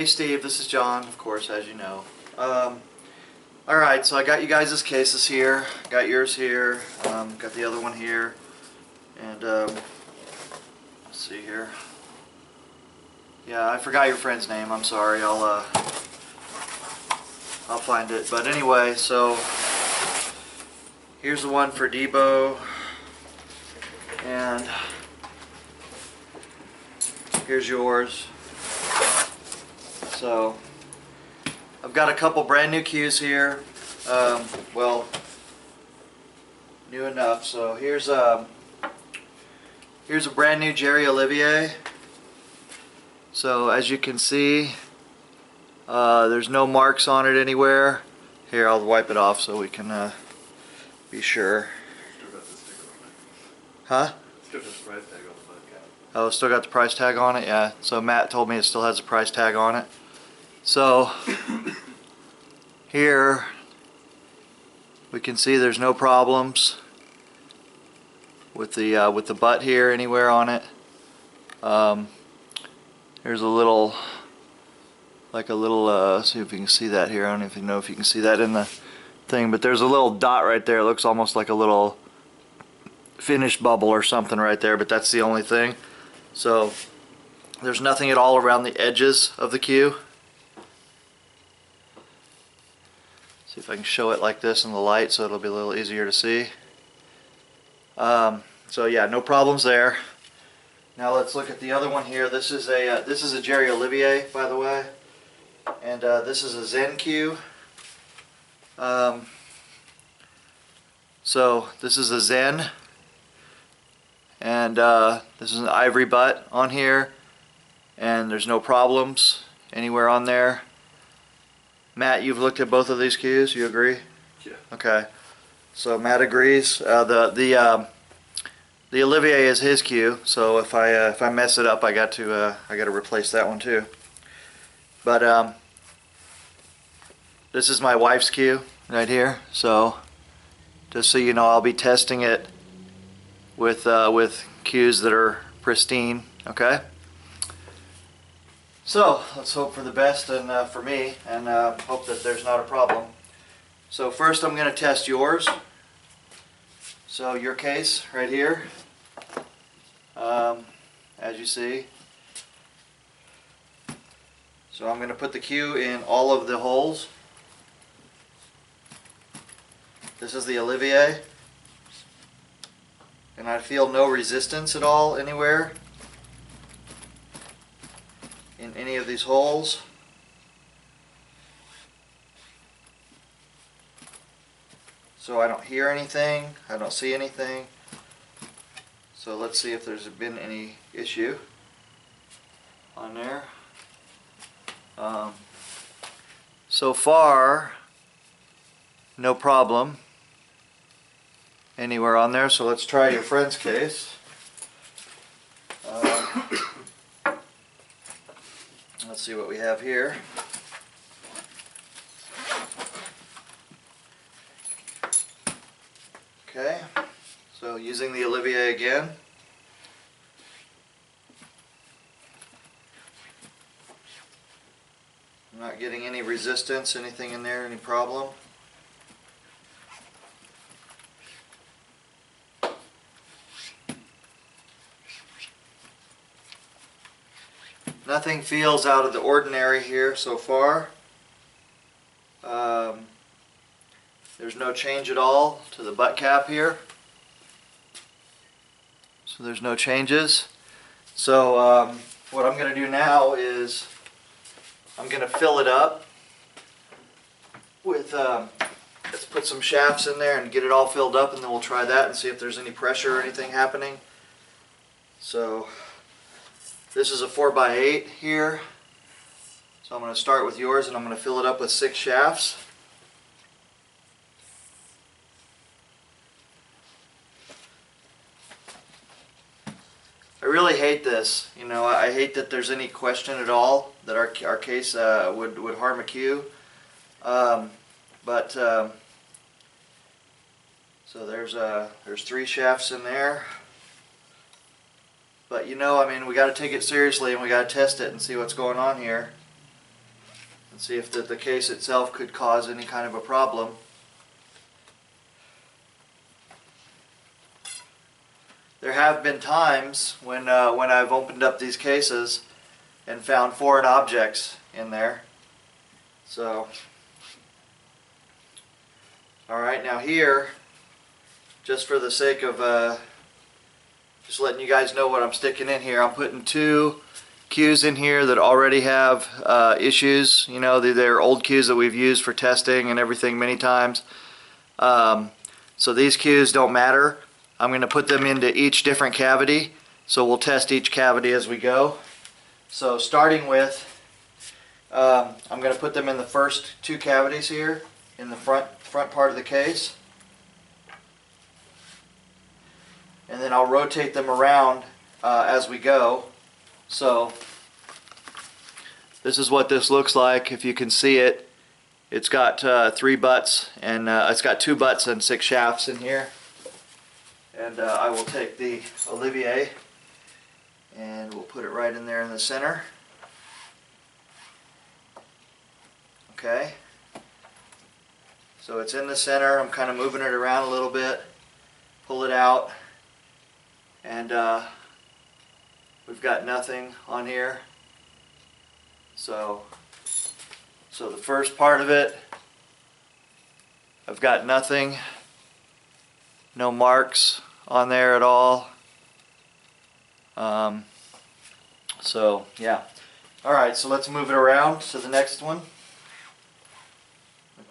Hey Steve, this is John, of course, as you know. Alright, so I got you guys' cases here, got yours here, got the other one here, and let's see here. Yeah, I forgot your friend's name, I'm sorry, I'll find it. But anyway, so here's the one for Debo, and here's yours. So I've got a couple brand new cues here. Well, new enough. So here's a brand new Jerry Olivier. So as you can see, there's no marks on it anywhere. Here, I'll wipe it off so we can be sure. Huh? Still got the price tag on the bud cap. Oh, it's still got the price tag on it? Yeah. So Matt told me it still has a price tag on it. So here we can see there's no problems with the butt here anywhere on it. There's a little, see if you can see that here. I don't even know if you can see that in the thing, but there's a little dot right there. It looks almost like a little finish bubble or something right there, but that's the only thing. So there's nothing at all around the edges of the cue. See if I can show it like this in the light so it'll be a little easier to see. So yeah, no problems there. Now let's look at the other one here. This is a Jerry Olivier, by the way, and this is a Zen cue. So this is a Zen, and this is an ivory butt on here, and there's no problems anywhere on there. Matt, you've looked at both of these cues. You agree? Yeah. Okay. So Matt agrees. The Olivier is his cue. So if I mess it up, I got to replace that one too. But this is my wife's cue right here. So just so you know, I'll be testing it with cues that are pristine. Okay. So let's hope for the best and for me, and hope that there's not a problem. So first I'm going to test yours. So your case right here, as you see. So I'm going to put the cue in all of the holes. This is the Olivier, and I feel no resistance at all anywhere in any of these holes. So I don't hear anything, I don't see anything. So let's see if there's been any issue on there. So far, no problem anywhere on there. So let's try your friend's case. Let's see what we have here. Okay, so using the Olivier again. I'm not getting any resistance, anything in there, any problem. Nothing feels out of the ordinary here so far. There's no change at all to the butt cap here. So there's no changes. So what I'm going to do now is I'm going to fill it up with, let's put some shafts in there and get it all filled up, and then we'll try that and see if there's any pressure or anything happening. So this is a 4x8 here. So I'm going to start with yours, and I'm going to fill it up with 6 shafts. I really hate this. You know, I hate that there's any question at all that our case would harm a cue. So there's 3 shafts in there. But you know, I mean, we got to take it seriously, and we got to test it and see what's going on here. and see if the case itself could cause any kind of a problem. There have been times when I've opened up these cases and found foreign objects in there. So, alright, now here, just for the sake of just letting you guys know what I'm sticking in here, I'm putting 2 cues in here that already have issues. You know, they're old cues that we've used for testing and everything many times. So these cues don't matter. I'm going to put them into each different cavity, so we'll test each cavity as we go. So starting with, I'm going to put them in the first 2 cavities here in the front part of the case, and then I'll rotate them around as we go. So this is what this looks like. If you can see it, it's got 3 butts, and it's got 2 butts and 6 shafts in here. And I will take the Olivier and we'll put it right in there in the center. Okay, so it's in the center. I'm kind of moving it around a little bit, pull it out, and we've got nothing on here. So the first part of it, I've got nothing, no marks on there at all. So yeah. Alright, so let's move it around to the next one.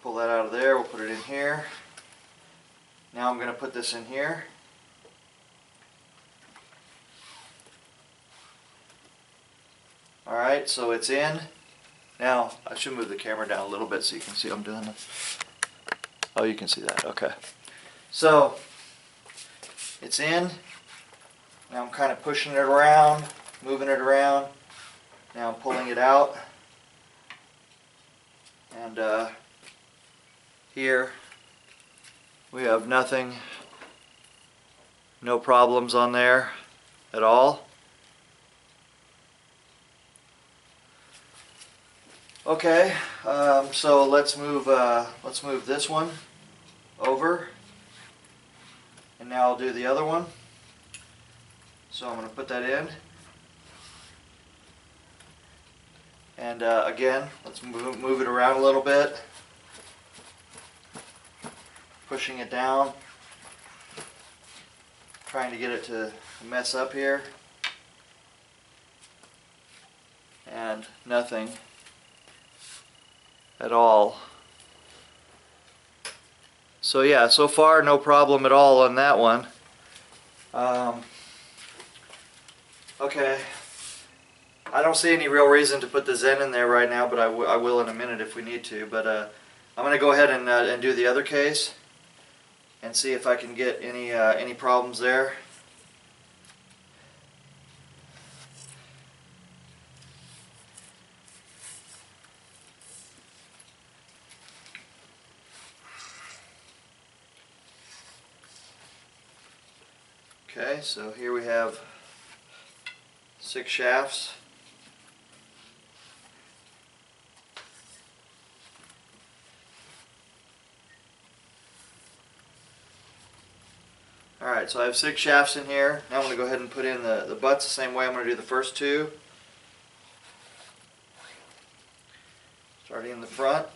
Pull that out of there, we'll put it in here. Now I'm going to put this in here. Alright, so it's in. Now, I should move the camera down a little bit so you can see what I'm doing. Oh, you can see that, okay. So, it's in. Now I'm kind of pushing it around, moving it around. Now I'm pulling it out. And here we have nothing, no problems on there at all. Okay, so let's move this one over, and now I'll do the other one. So I'm going to put that in, and again, let's move it around a little bit, pushing it down, trying to get it to mess up here, and nothing at all. So yeah, so far no problem at all on that one. Okay, I don't see any real reason to put the Zen in there right now, but I will in a minute if we need to. But I'm going to go ahead and do the other case and see if I can get any problems there. Okay, so here we have 6 shafts. Alright, so I have 6 shafts in here. Now I'm going to go ahead and put in the butts the same way I'm going to do the first 2. Starting in the front.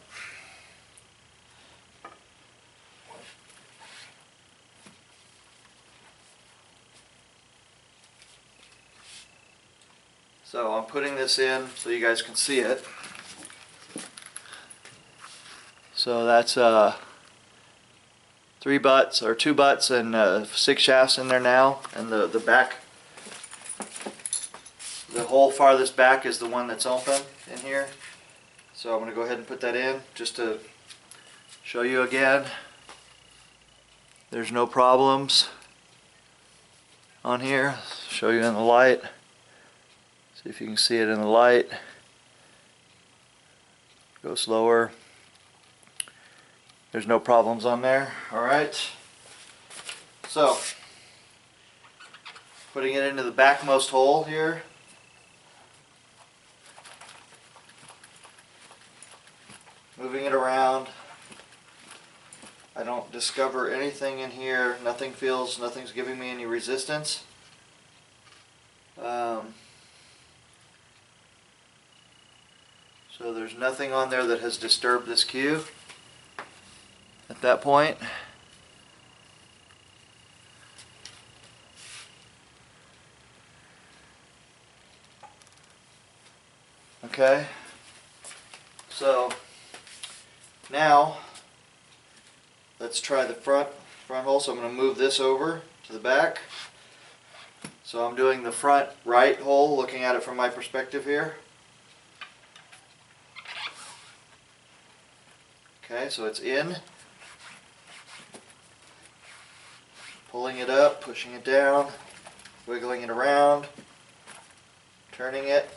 So I'm putting this in so you guys can see it. So that's 3 butts or 2 butts and 6 shafts in there now, and the back, the whole farthest back is the one that's open in here. So I'm going to go ahead and put that in just to show you again. There's no problems on here. Show you in the light. See if you can see it in the light. Go slower. There's no problems on there. Alright. So, putting it into the backmost hole here. moving it around. I don't discover anything in here. Nothing's giving me any resistance. So there's nothing on there that has disturbed this cue at that point. Okay, so now let's try the front hole. So I'm going to move this over to the back. So I'm doing the front right hole, looking at it from my perspective here. Okay, so it's in. Pulling it up, pushing it down, wiggling it around, turning it.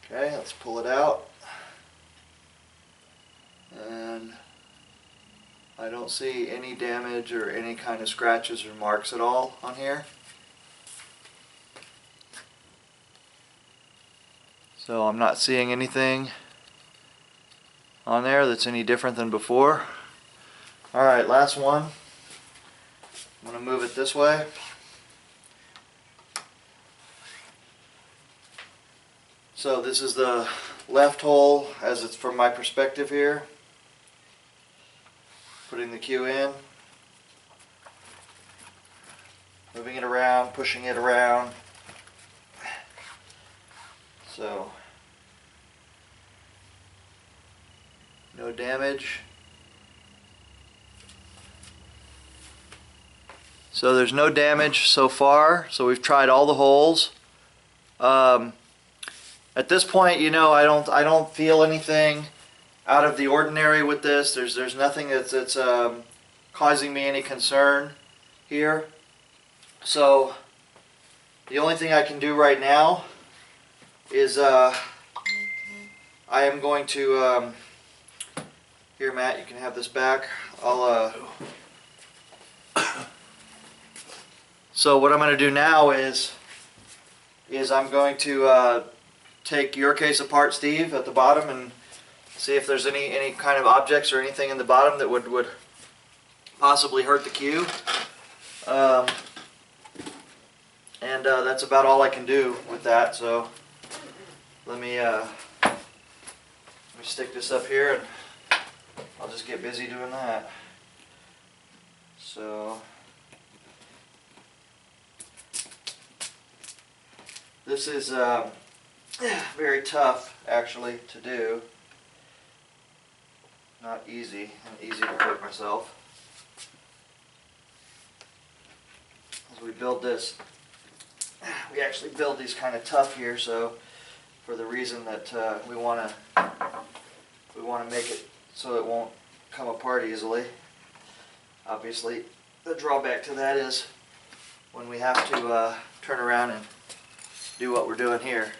Okay, let's pull it out. And I don't see any damage or any kind of scratches or marks at all on here. So I'm not seeing anything on there that's any different than before. Alright, last one. I'm going to move it this way. So this is the left hole as it's from my perspective here. Putting the cue in. Moving it around, pushing it around. So, no damage. So there's no damage so far. So we've tried all the holes. At this point, you know, I don't feel anything out of the ordinary with this. There's nothing that's causing me any concern here. So the only thing I can do right now is I am going to here, Matt, you can have this back. So what I'm going to do now is I'm going to take your case apart, Steve, at the bottom, and see if there's any kind of objects or anything in the bottom that would possibly hurt the cue. And that's about all I can do with that. So let me stick this up here, and I'll just get busy doing that. So this is very tough, actually, to do. Not easy, and easy to hurt myself. As we build this, we actually build these kind of tough here, so for the reason that we want to make it so it won't come apart easily. Obviously, the drawback to that is when we have to turn around and do what we're doing here.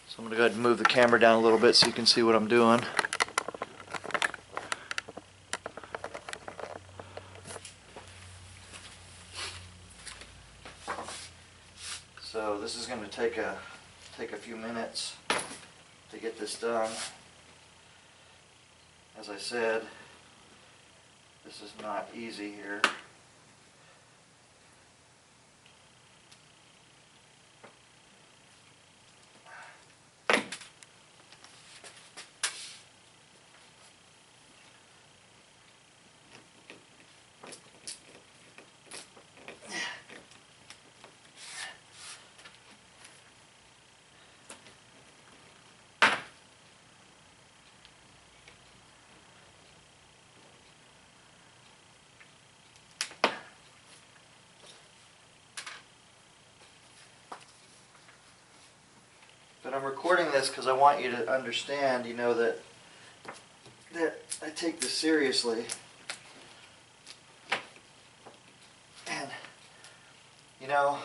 So I'm going to go ahead and move the camera down a little bit so you can see what I'm doing. So this is going to take a few minutes to get this done. As I said, this is not easy here. But I'm recording this because I want you to understand, you know, that I take this seriously. And, you know,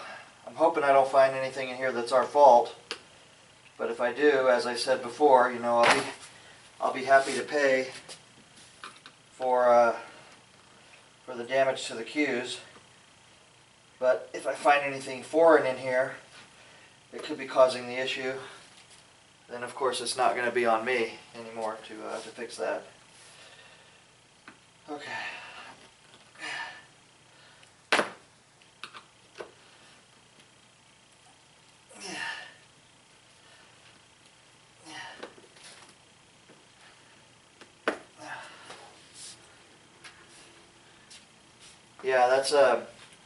I'm hoping I don't find anything in here that's our fault. But if I do, as I said before, you know, I'll be happy to pay for the damage to the cues. But if I find anything foreign in here, it could be causing the issue. then of course it's not going to be on me anymore to fix that. Okay. Yeah,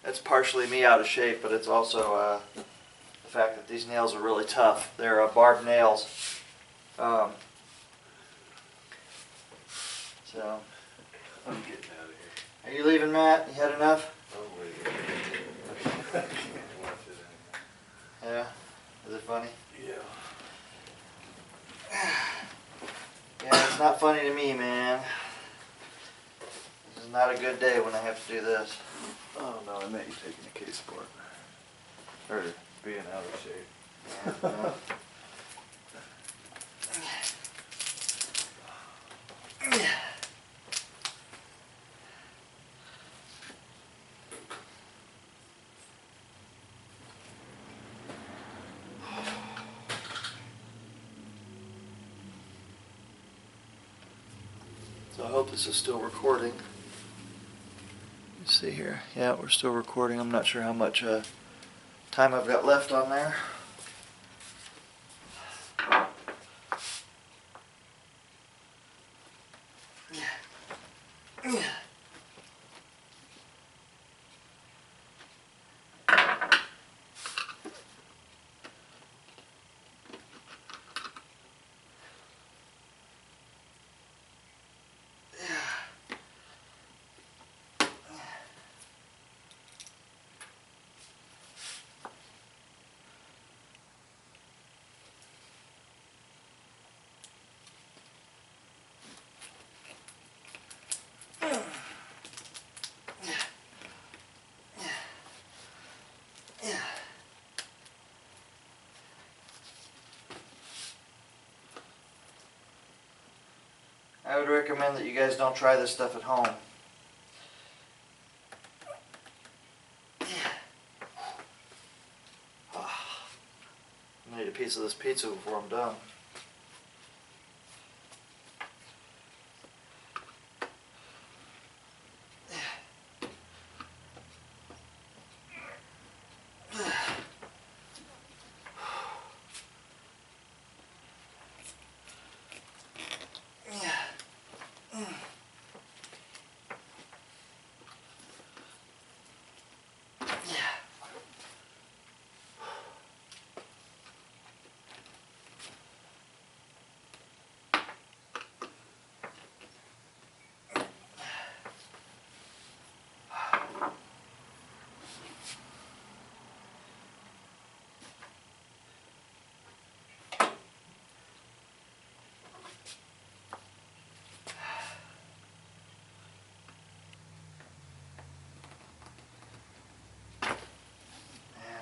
that's partially me out of shape, but it's also the fact that these nails are really tough. They're barbed nails. So, I'm getting out of here. are you leaving, Matt? You had enough? I'm leaving. I can't watch it Yeah. Is it funny? anymore. Yeah, it's not funny to me, man. This is not a good day when I have to do this. Oh no, I meant you taking a case for it. Or being out of shape. Yeah, so I hope this is still recording. Let's see here. Yeah, we're still recording. I'm not sure how much time I've got left on there. I would recommend that you guys don't try this stuff at home. I need a piece of this pizza before I'm done.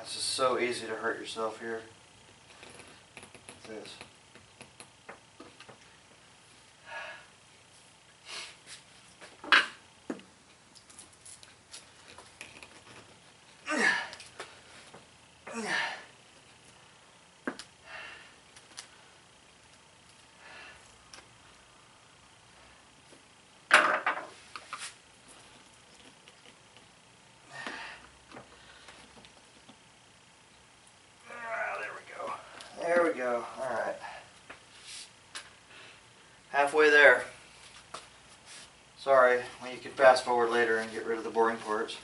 It's just so easy to hurt yourself here. This. There we go. Alright. Halfway there. Sorry, well, you can fast forward later and get rid of the boring parts.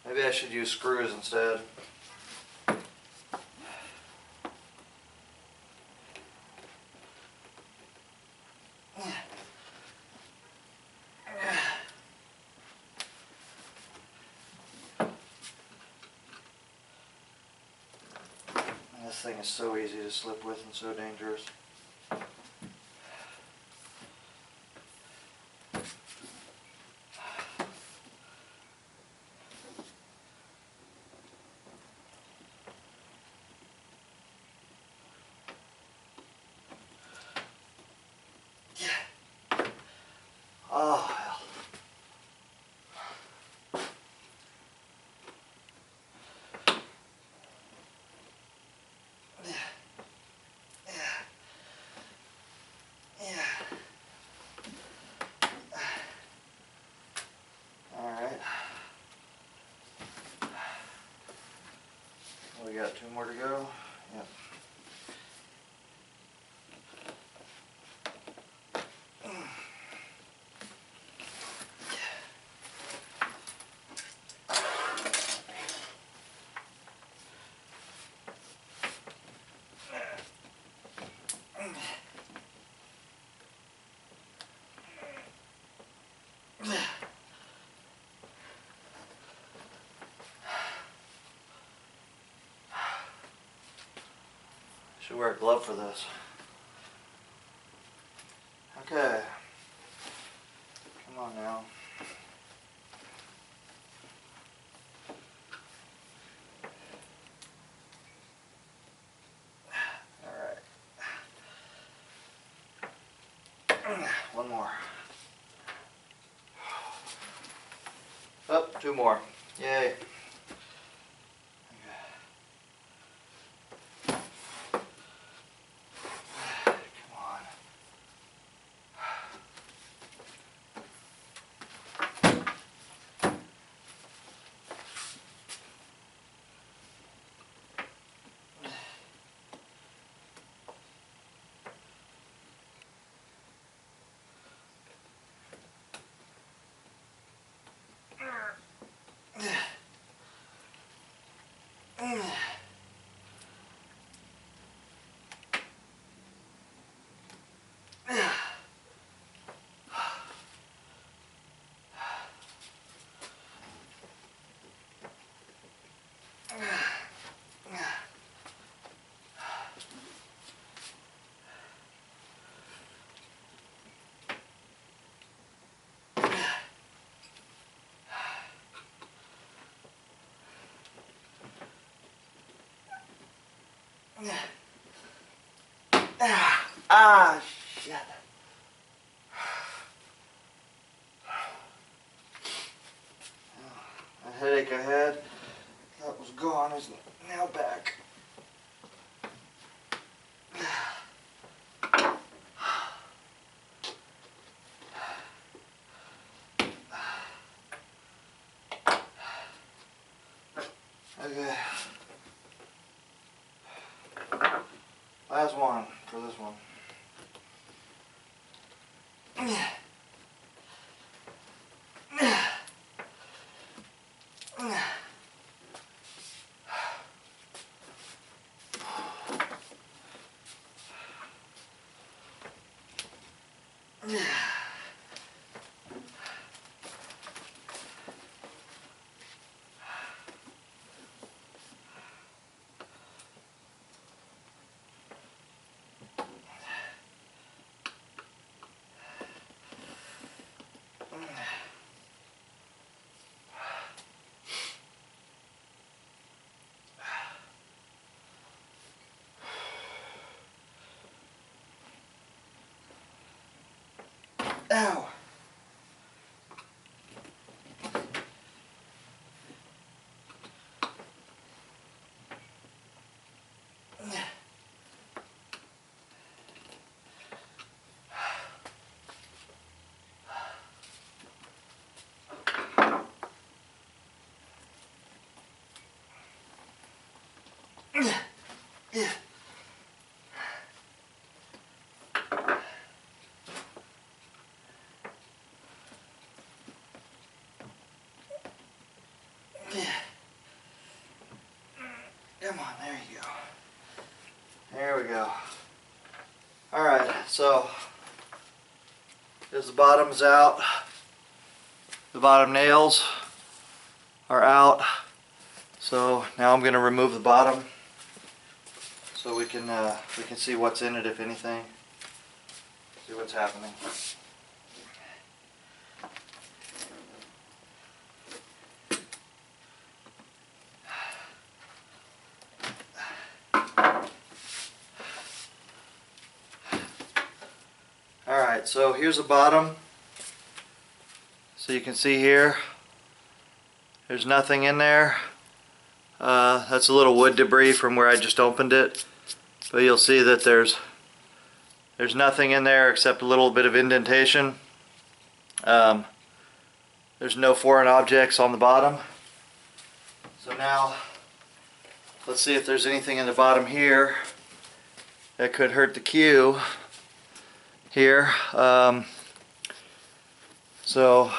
Maybe I should use screws instead. this thing is so easy to slip with and so dangerous. Oh, hell. Alright. We got 2 more to go. Yep. Should wear a glove for this. Okay. Come on now. Alright. One more. Oh, 2 more. Yay. Ah, shit. The headache I had that was gone is now back. Okay. Last one for this one. Ow. Come on, there you go. There we go. Alright, so as the bottom's out, the bottom nails are out. So now I'm going to remove the bottom. so we can see what's in it, if anything. See what's happening. Alright, so here's the bottom. So you can see here, there's nothing in there. That's a little wood debris from where I just opened it. But you'll see that there's nothing in there except a little bit of indentation. There's no foreign objects on the bottom. So now, let's see if there's anything in the bottom here that could hurt the cue here. So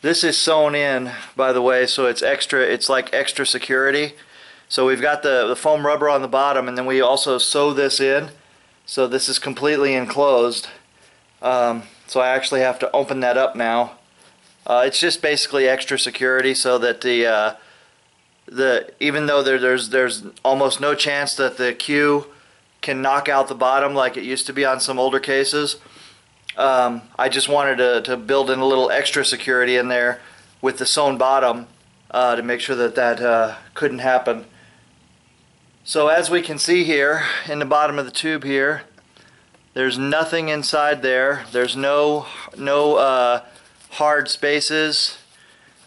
this is sewn in, by the way, so it's like extra security. So we've got the foam rubber on the bottom, and then we also sew this in, so this is completely enclosed. So I actually have to open that up now. It's just basically extra security, so that even though there's almost no chance that the cue can knock out the bottom like it used to be on some older cases, I just wanted to build in a little extra security in there with the sewn bottom to make sure that couldn't happen. So as we can see here in the bottom of the tube here, there's nothing inside there. There's no hard spaces.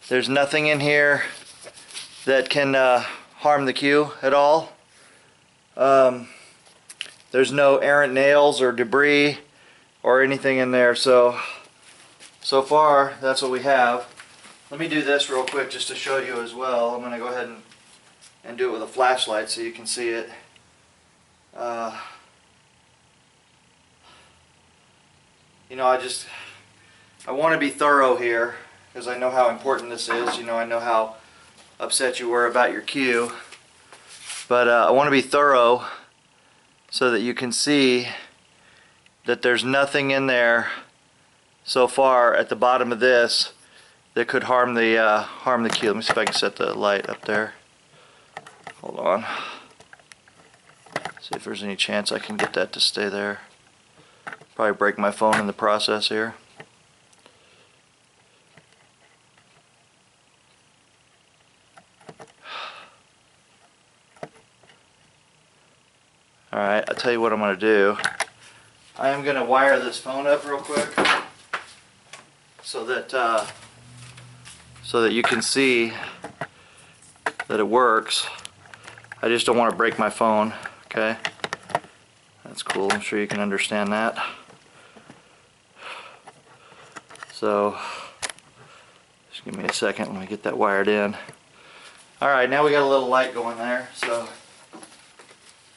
There's nothing in here that can harm the cue at all. There's no errant nails or debris or anything in there. So far, that's what we have. Let me do this real quick just to show you as well. I'm going to go ahead and do it with a flashlight so you can see it. You know, I want to be thorough here because I know how important this is. You know, I know how upset you were about your cue. But I want to be thorough so that you can see that there's nothing in there so far at the bottom of this that could harm the cue. Let me see if I can set the light up there. Hold on. See if there's any chance I can get that to stay there. Probably break my phone in the process here. Alright, I'll tell you what I'm going to do. I am going to wire this phone up real quick so that you can see that it works. I just don't want to break my phone, okay? That's cool, I'm sure you can understand that. So, just give me a second when we get that wired in. Alright, now we got a little light going there, so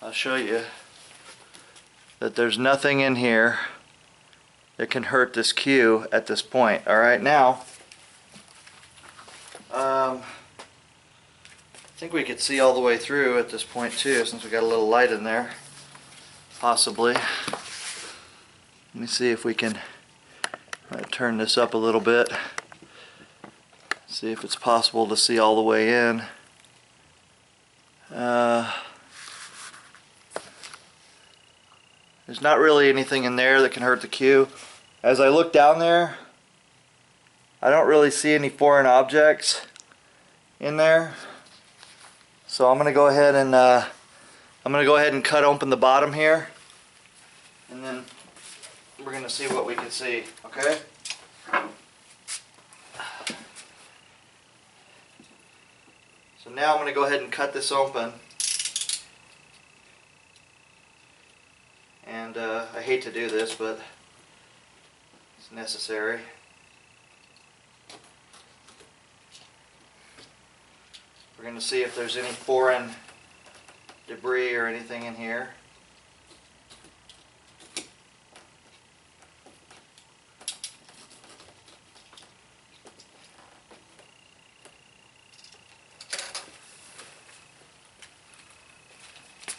I'll show you that there's nothing in here that can hurt this cue at this point. Alright, now I think we could see all the way through at this point too, since we got a little light in there, possibly. Let me see if we can turn this up a little bit, see if it's possible to see all the way in. There's not really anything in there that can hurt the cue. As I look down there, I don't really see any foreign objects in there. So I'm going to go ahead and cut open the bottom here, and then we're going to see what we can see. Okay? So now I'm going to go ahead and cut this open. And I hate to do this, but it's necessary. We're going to see if there's any foreign debris or anything in here.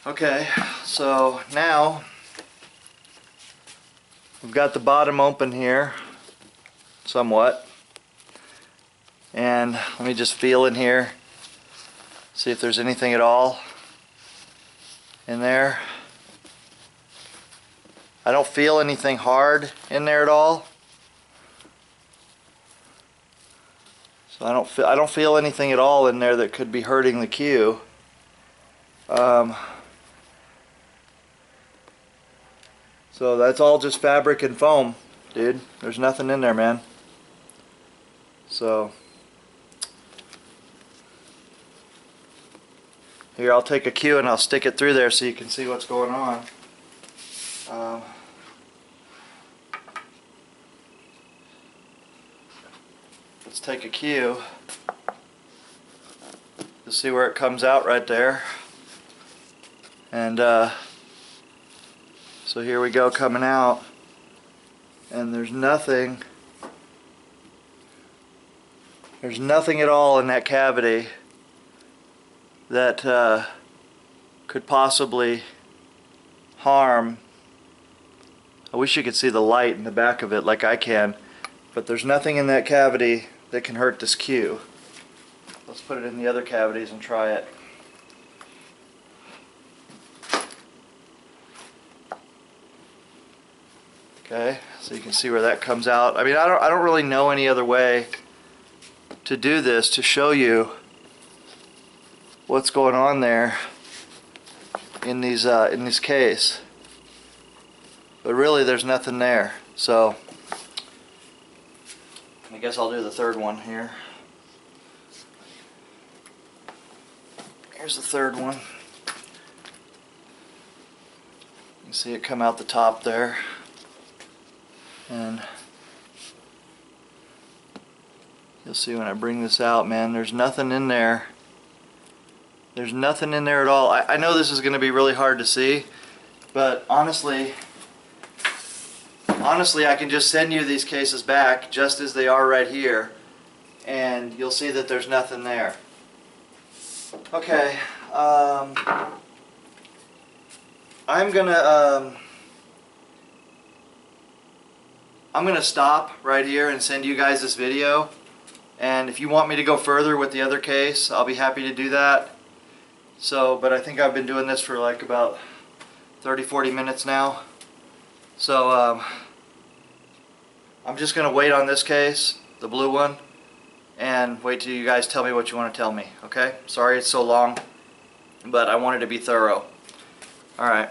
Okay, so now we've got the bottom open here somewhat, and let me just feel in here, see if there's anything at all. in there. I don't feel anything hard in there at all. So I don't feel anything at all in there that could be hurting the cue. So that's all just fabric and foam, dude. There's nothing in there, man. So here, I'll take a cue and I'll stick it through there so you can see what's going on. Let's take a cue. You'll see where it comes out right there. And so here we go, coming out. And there's nothing at all in that cavity that could possibly harm. I wish you could see the light in the back of it like I can, but there's nothing in that cavity that can hurt this cue. Let's put it in the other cavities and try it. Okay, so you can see where that comes out. I mean, I don't really know any other way to do this to show you what's going on there in this case. But really, there's nothing there. So I guess I'll do the third one here. Here's the third one. You can see it come out the top there. And you'll see when I bring this out, man, there's nothing in there. There's nothing in there at all. I know this is going to be really hard to see, but honestly, I can just send you these cases back just as they are right here, and you'll see that there's nothing there. Okay, I'm gonna stop right here and send you guys this video, and if you want me to go further with the other case, I'll be happy to do that. So, but I think I've been doing this for like about 30-40 minutes now. So I'm just gonna wait on this case, the blue one, and wait till you guys tell me what you want to tell me. Okay? Sorry it's so long, but I wanted to be thorough. Alright.